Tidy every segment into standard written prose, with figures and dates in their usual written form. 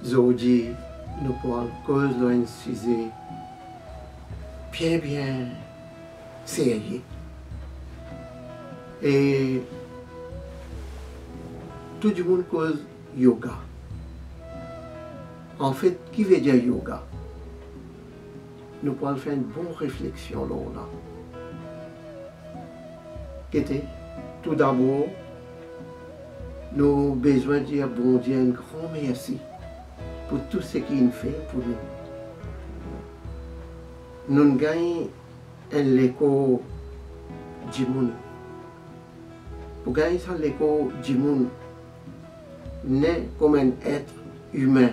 aujourd'hui, nous parlons cause d'un sujet bien sérieux. Et tout le monde cause yoga. En fait, qui veut dire yoga? Nous pourrons faire une bonne réflexion là. Tout d'abord, nous avons besoin de dire bon Dieu un grand merci pour tout ce qu'il fait pour nous. Nous gagnons un écho du monde. Pour gagner ça, l'écho du monde, né comme un être humain,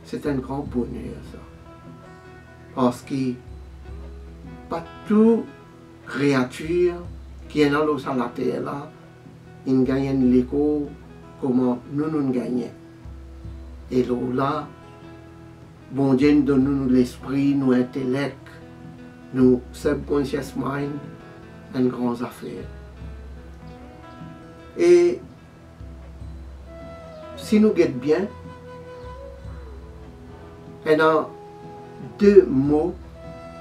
c'est un grand bonheur ça. Parce que pas toute créature qui est dans la terre là, il gagne l'écho comme nous gagnons. Et là, bon Dieu nous donne l'esprit, nous intellect, nous subconscious mind, une grande affaire. Et si nous guettons bien, il y a deux mots,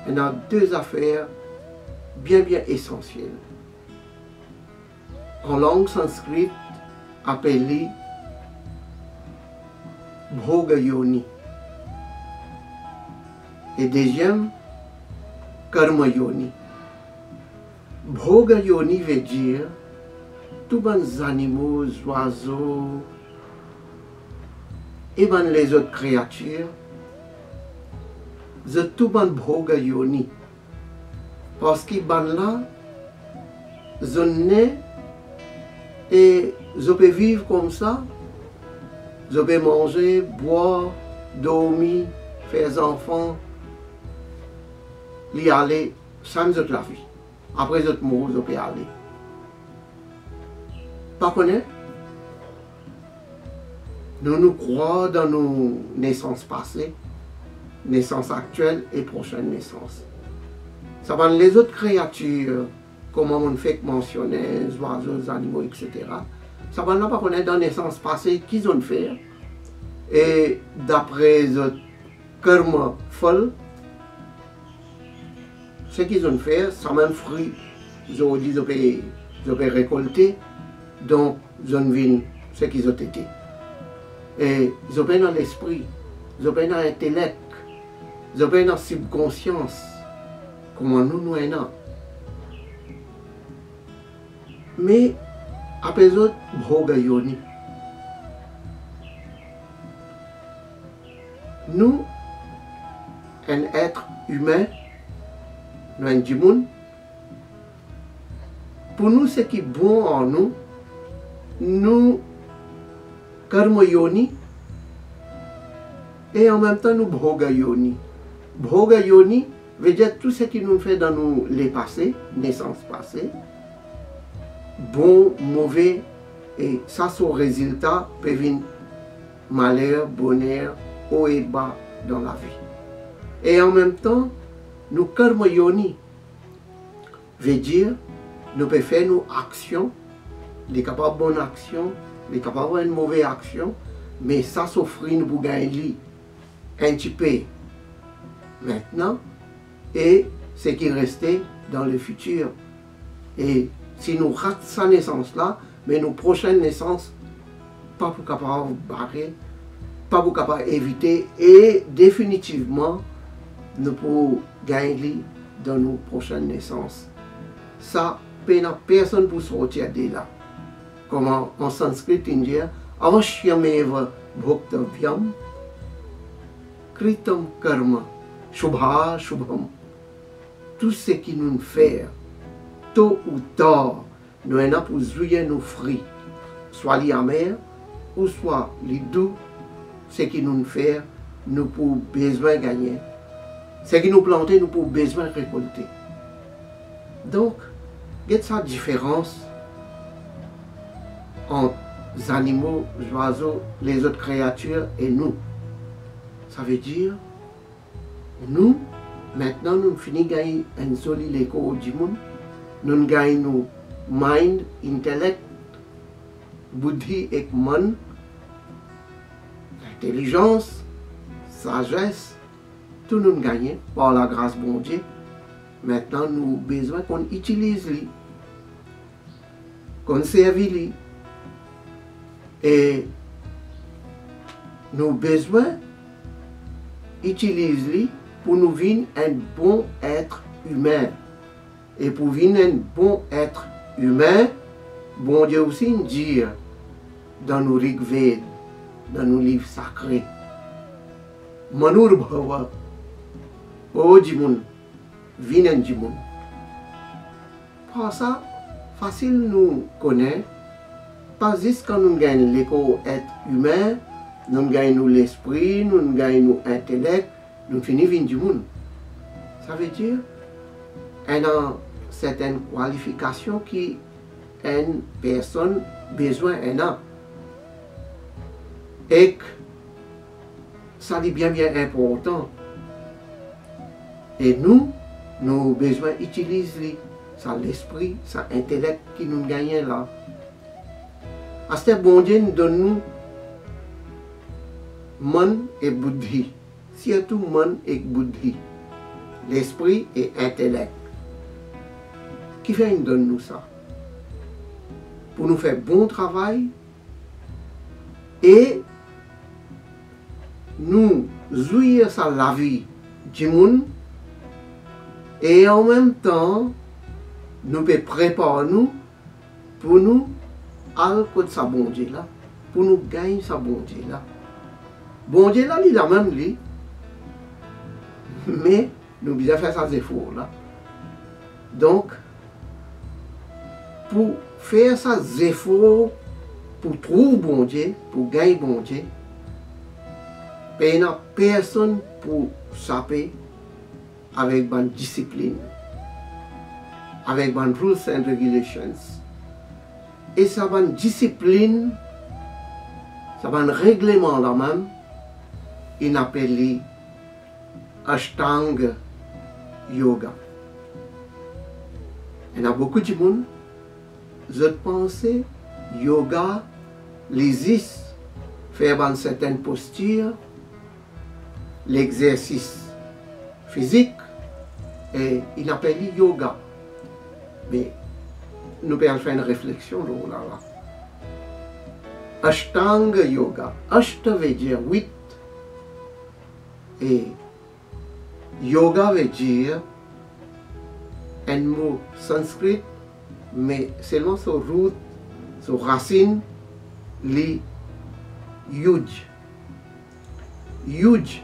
il y a deux affaires bien essentielles. En langue sanskrit, appelée Bhoga Yoni. Et deuxième, Karma Yoni. Bhoga Yoni veut dire tous les animaux, oiseaux et les autres créatures, c'est tout le Bhoga Yoni. Parce que là, ils naissent et ils peuvent vivre comme ça, ils peuvent manger, boire, dormir, faire des enfants, y aller, sans la vie. Après ils mourent, ils peuvent aller. Par contre, nous croyons dans nos naissances passées, naissances actuelles et prochaines naissances. Ça va les autres créatures, comme on fait mentionner, les oiseaux, les animaux, etc. Ça va pas connaître dans les naissances passées qu'ils ont fait. Et d'après les karma folles, ce qu'ils ont fait, ça même fruit, ils ont récolté. Donc, ils ont vu ce qu'ils ont été. Et ils ont bien dans l'esprit, ils ont bien dans l'intellect, ils ont bien dans la subconscience, comment nous sommes. Mais, après eux, Bhoga Yoni. Nous, un être humain, nous, un djimoun, pour nous, ce qui est bon en nous, nous, Karma Yoni, et en même temps nous Bhoga Yoni. Bhoga Yoni veut dire tout ce qui nous fait dans nous les passés, naissances passées, bon, mauvais, et ça, son résultat peut venir malheur, bonheur, haut et bas dans la vie. Et en même temps, nous Karma Yoni veut dire nous pouvons faire nos actions, les capables de bonnes actions, les capables de mauvaise action, mais ça s'offre nous pour gagner un petit peu maintenant et ce qui restait dans le futur. Et si nous ratons sa naissance là, mais nos prochaines naissances, pas pour capable barrer, pas pour capable éviter et définitivement nous pouvons gagner dans nos prochaines naissances. Ça, personne pour sortir de là. Comme en sanskrit indien, avashyameva bhoktavyam kritam karma shubha shubham. Tout ce qui nous fait, tôt ou tard, nous avons pour jouer nos fruits, soit les amers ou soit les doux, ce qui nous fait, nous pour besoin gagner. Ce qui nous plante, nous pour besoin récolter. Donc, il y a cette différence entre les animaux, les oiseaux, les autres créatures et nous. Ça veut dire, nous, maintenant, nous finissons de gagner un solide écho du monde. Nous gagnons mind, intellect, buddhi et man, intelligence, sagesse, tout nous gagne par la grâce de bon Dieu. Maintenant, nous avons besoin qu'on utilise lui, qu'on serve lui. Et nous avons besoin d'utiliser lui pour nous devenir un bon être humain. Et pour devenir un bon être humain, bon Dieu aussi nous dit dans nos Rig Veda, dans nos livres sacrés, Manur Bhava, O Jimun, Vinen Jimun. Pour ça, facile nous connaître, pas juste quand nous gagnons l'éco-être humain, nous gagnons l'esprit, nous gagnons l'intellect, nous finissons Vin Jimun. Ça veut dire, il y a certaines qualifications qui une personne besoin d'un. Et que ça est bien important. Et nous avons besoin d'utiliser ça l'esprit, ça l'intellect qui nous gagne là. À ce bon Dieu nous donne nous man et buddhi, surtout man et buddhi, l'esprit et l'intellect. Qui fait nous donne nous ça? Pour nous faire bon travail et nous jouir ça la vie du monde et en même temps nous pouvons préparer nous pour nous aller côté sa bon Dieu là, pour nous gagner sa bon Dieu là. Bon Dieu là, il a même lui, mais nous devons faire ces efforts là. Donc, pour faire ces efforts, pour trouver bon Dieu, pour gagner bon Dieu, il n'y a personne pour saper avec une discipline, avec une rules and regulations. Et ça va une discipline, ça va un règlement là même, il appelle Ashtanga Yoga. Il y a beaucoup de monde, je pense, yoga, l'existe, faire une certaine posture, l'exercice physique, et il appelle yoga. Mais nous pouvons faire une réflexion là. Ashtanga Yoga. Ashta veut dire 8 et yoga veut dire un mot sanskrit, mais seulement sur root, sur racine, li yuj. Yuj,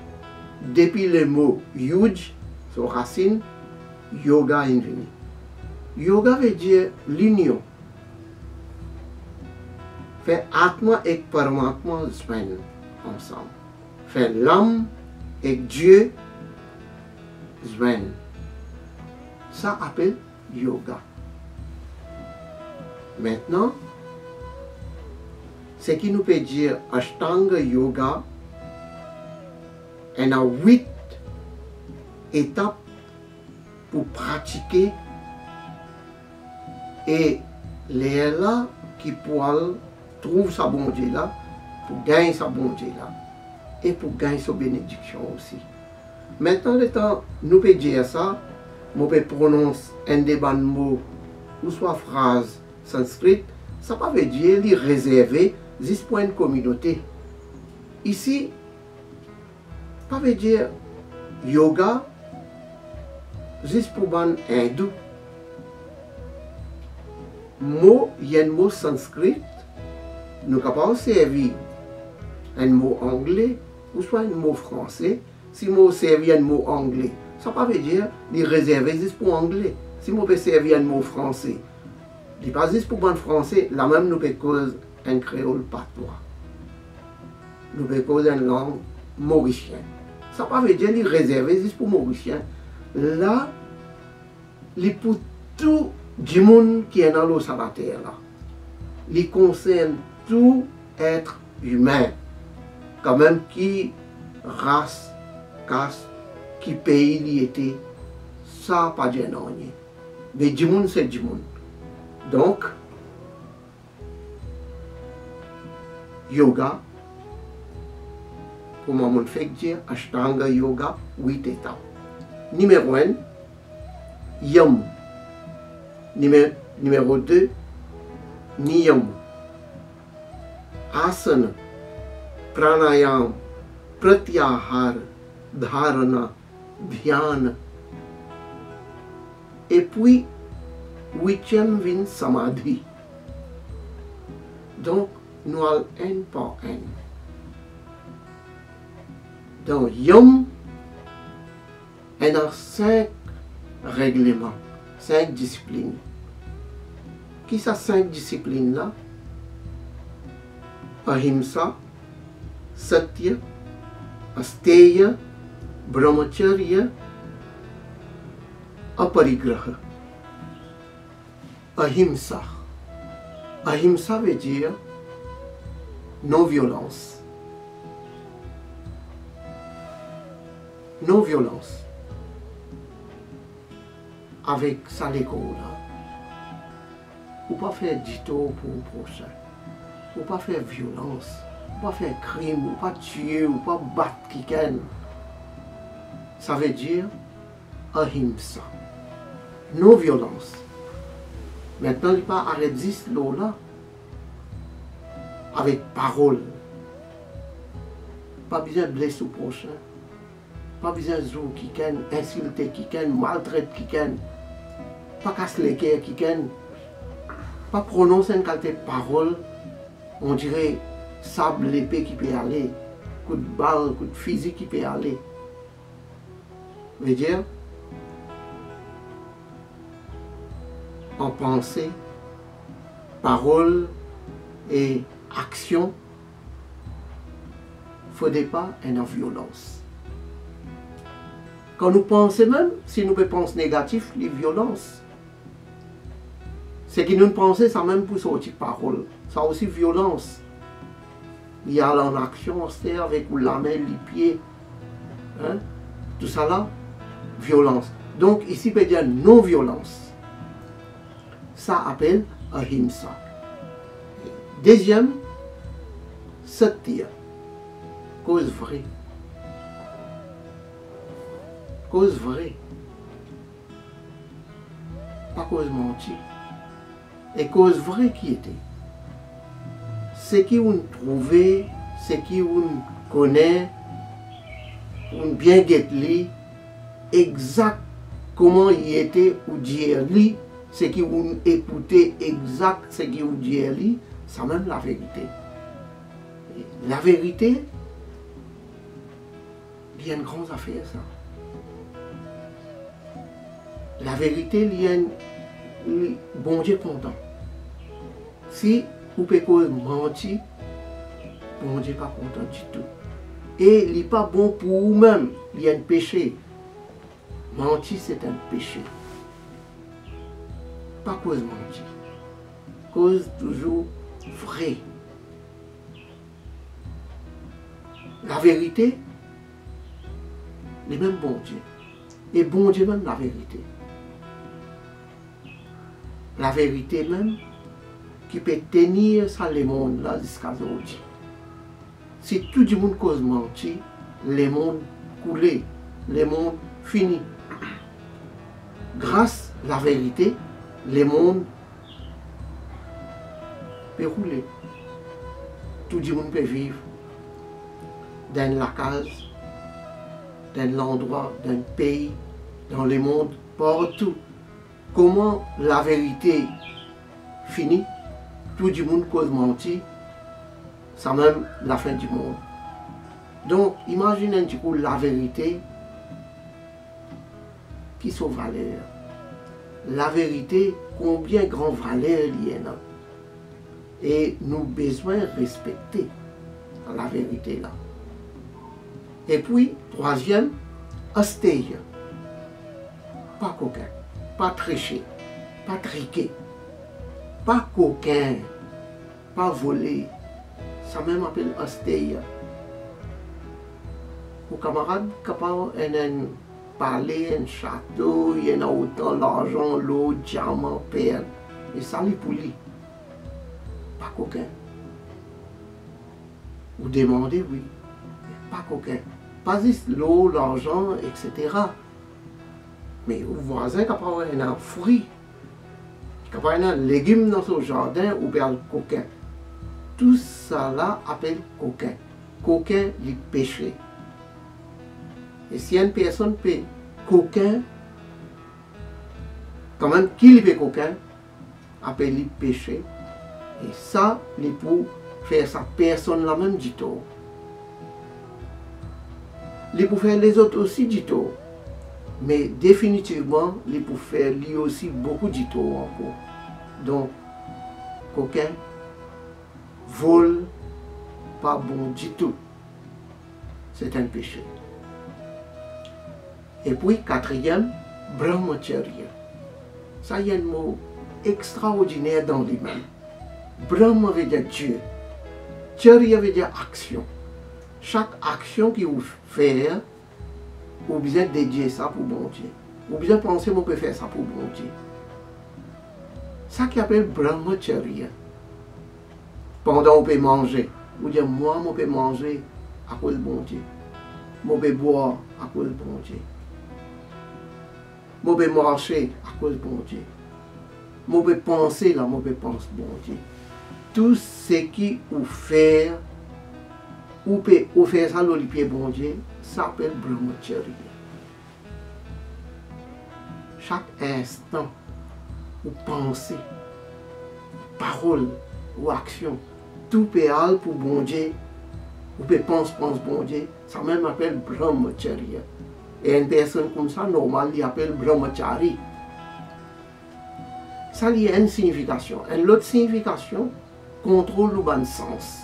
depuis le mot yuj, sur racine, yoga est venu. Yoga veut dire l'union. Faire Atma et Paramatma ensemble. Faire l'homme et Dieu ça appelle yoga. Maintenant, ce qui nous peut dire Ashtanga Yoga, il y a 8 étapes pour pratiquer et les là qui pourront trouver sa bon Dieu là, pour gagner sa bon Dieu là, et pour gagner sa bénédiction aussi. Maintenant, le temps, nous pouvons dire ça, nous pouvons prononcer un des bons mots, ou soit phrase sanskrit, ça ne veut pas dire les réserver juste pour une communauté. Ici, ça veut dire yoga juste pour un hindou. Il y a un mot sanskrit, nous sommes capables de servir un mot anglais ou soit un mot français. Si nous servir un mot anglais, ça ne veut pas dire les réserver juste pour anglais. Si nous peut servir un mot français, ce n'est pas juste pour un français, là même nous pouvons causer un créole patois. Nous pouvons causer une langue mauricienne. Ça ne veut pas dire les réserver juste pour mauriciens. Là, les pour tout du monde qui est dans l'eau sur la terre là. Il concerne tout être humain, quand même qui race, caste, qui pays il était, ça pas de non. Mais du monde c'est du monde. Donc, yoga, comment on fait dire Ashtanga Yoga 8 étapes. Numéro 1, Yam. Numéro 2, Niyam. Asana, Pranayam, Pratyahara, Dharana, Dhyana. Et puis, 8e vient Samadhi. Donc, nous allons un par un. Donc, Yam, il y a 5 règlements, 5 disciplines. Qui sont ces 5 disciplines-là? Ahimsa, Satya, Asteya, Brahmacharya, Aparigraha. Ahimsa. Ahimsa veut dire non-violence. Non-violence. Avec ça l'école là. Ou pas faire dito pour le prochain. Ou pas faire violence. Ou pas faire crime. Ou pas tuer. Ou pas battre quelqu'un. Ça veut dire ahimsa. Non-violence. Maintenant, il n'y a pas arrêter là avec parole. Pas besoin de blesser au prochain. Pas besoin de jouer quelqu'un, insulter quelqu'un, maltraiter quelqu'un. Pas casser les cœurs quelqu'un. Pas prononcer une qualité de parole. On dirait sable, l'épée qui peut aller. Coup de balle, coup de fusil qui peut aller. Veut dire, en pensée, parole et action, il ne faudrait pas une violence. Quand nous pensons même, si nous pensons négatif, les violences, c'est que nous pensons ça même pour sortir parole. Ça aussi violence. Il y a en action, c'est avec la main, les pieds. Hein? Tout ça là, violence. Donc ici, il peut dire non-violence. Ça appelle ahimsa. Deuxième, satya. Cause vraie. Cause vraie. Pas cause mentie. Et cause vraie qui était. Ce qui on trouvé, ce qui on connaît, on bien guette-li, exact comment il était ou dire li, ce qui on écoutait exact ce qui on dire li, c'est même la vérité. Et la vérité, il y a une grande affaire ça. La vérité, il y a une bon Dieu content. Si vous pouvez mentir, bon Dieu pas content du tout. Et il n'est pas bon pour vous-même, il y a un péché. Mentir, c'est un péché. Pas cause mentir. Cause toujours vraie. La vérité, les mêmes bon Dieu. Et bon Dieu même la vérité. La vérité même qui peut tenir ça le monde là jusqu'à aujourd'hui. Si tout le monde cause mentir, le monde coulé, le monde fini. Grâce à la vérité, le monde peut rouler. Tout le monde peut vivre dans la case, dans l'endroit, dans le pays, dans le monde, partout. Comment la vérité finit, tout le monde cause mentir, c'est même la fin du monde. Donc, imaginez un petit peu la vérité qui sont valeur. La vérité, combien grand valeur il y en a. Et nous besoin de respecter la vérité là. Et puis, troisième, asteya. Pas coquin, pas tricher, pas triquer, pas coquin, pas voler. Ça même appelle asteya. Aux camarades capables de parler un château, il y en a autant l'argent, l'eau, diamant, perles. Et ça lui pour lui. Pas coquin. Vous demandez, oui. pas coquin. Pas juste l'eau, l'argent, etc. Mais au voisin qui a pas un fruit, qui a pas un légume dans son jardin, ou bien le coquin. Tout ça là appelle coquin. Coquin, il péché. Et si une personne peut coquin, quand même, qui peut coquin, appelle il péché. Et ça, il pour faire sa personne la même du tout. Il pour faire les autres aussi du tout. Mais définitivement, il pour faire lui aussi beaucoup du tout encore. Donc, coquin, vol, pas bon du tout. C'est un péché. Et puis, quatrième, brahmacharya. Ça, il y a un mot extraordinaire dans lui-même. Brahma veut dire Dieu. Charya veut dire action. Chaque action que vous faites, vous besoin dédier ça pour bon Dieu. Vous besoin penser que vous pouvez faire ça pour bon Dieu. Ça qui appelle brahmacharya. Pendant vous pouvez manger, vous dites moi, je peux manger à cause de bon Dieu. Je peux boire à cause de bon Dieu. Je peux marcher à cause de bon Dieu. Je peux penser là, je peux penser bon Dieu. Tout ce qui vous fait, ou peut faire ça le pied bon Dieu, ça s'appelle brahmacharya. Chaque instant, vous pensez, parole ou action, tout peut aller pour bon Dieu, ou peut penser bon Dieu, ça même appelle brahmacharya. Et une personne comme ça, normalement, il appelle brahmachari. Ça il y a une signification. Et l'autre signification, contrôle le bon sens.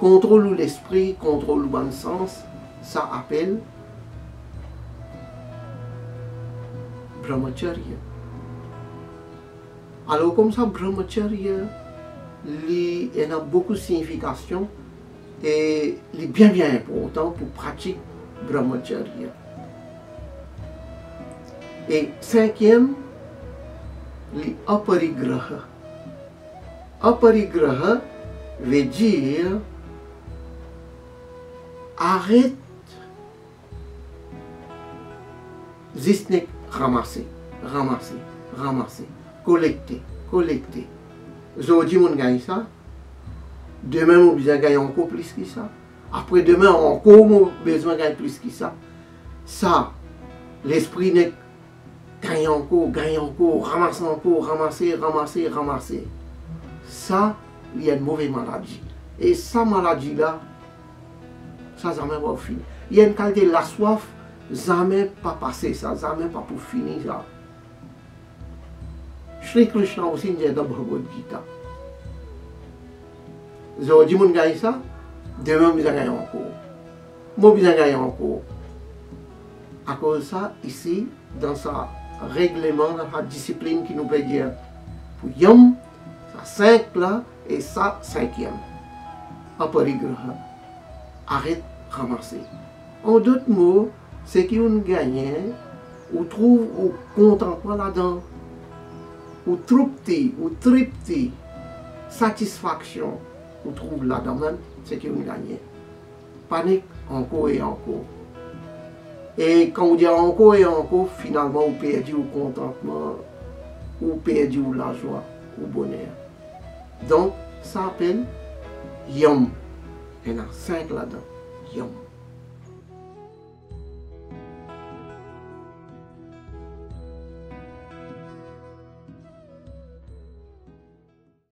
Contrôle l'esprit, contrôle le bon sens, ça appelle brahmacharya. Alors comme ça, brahmacharya, il y a beaucoup de significations et il est bien important pour pratiquer brahmacharya. Et cinquième, les aparigraha. Aparigraha veut dire arrête juste ramasser, collecter. Aujourd'hui, on gagne ça. Demain, on besoin de gagner encore plus que ça. Après demain, encore, on besoin de gagner plus que ça. Ça, l'esprit n'est gagne encore, ramasser. Ça, il y a une mauvaise maladie. Et cette maladie-là, ça jamais va finir. Il y a une qualité de la soif, jamais pas passer ça, jamais pas pour finir ça. Shri Krishna aussi dit dans Bhagavad Gita. Aujourd'hui, on gagne ça, demain, on gagne encore. Moi, je gagne encore. À cause de ça, ici, dans sa règlement, dans sa discipline qui nous peut dire pour Yom, ça 5 là, et ça 5e. Aparigraha. Arrête de ramasser. En d'autres mots, c'est qu'on gagne, on trouve, on contemple là-dedans, ou tripti, ou tripti, satisfaction, on trouve là-dedans même, c'est qu'on gagne. Panique encore et encore. Et quand on dit encore et encore, finalement, on perd le contentement, on perd la joie, le bonheur. Donc, ça s'appelle Yom. Il y en a 5 là-dedans. Yom.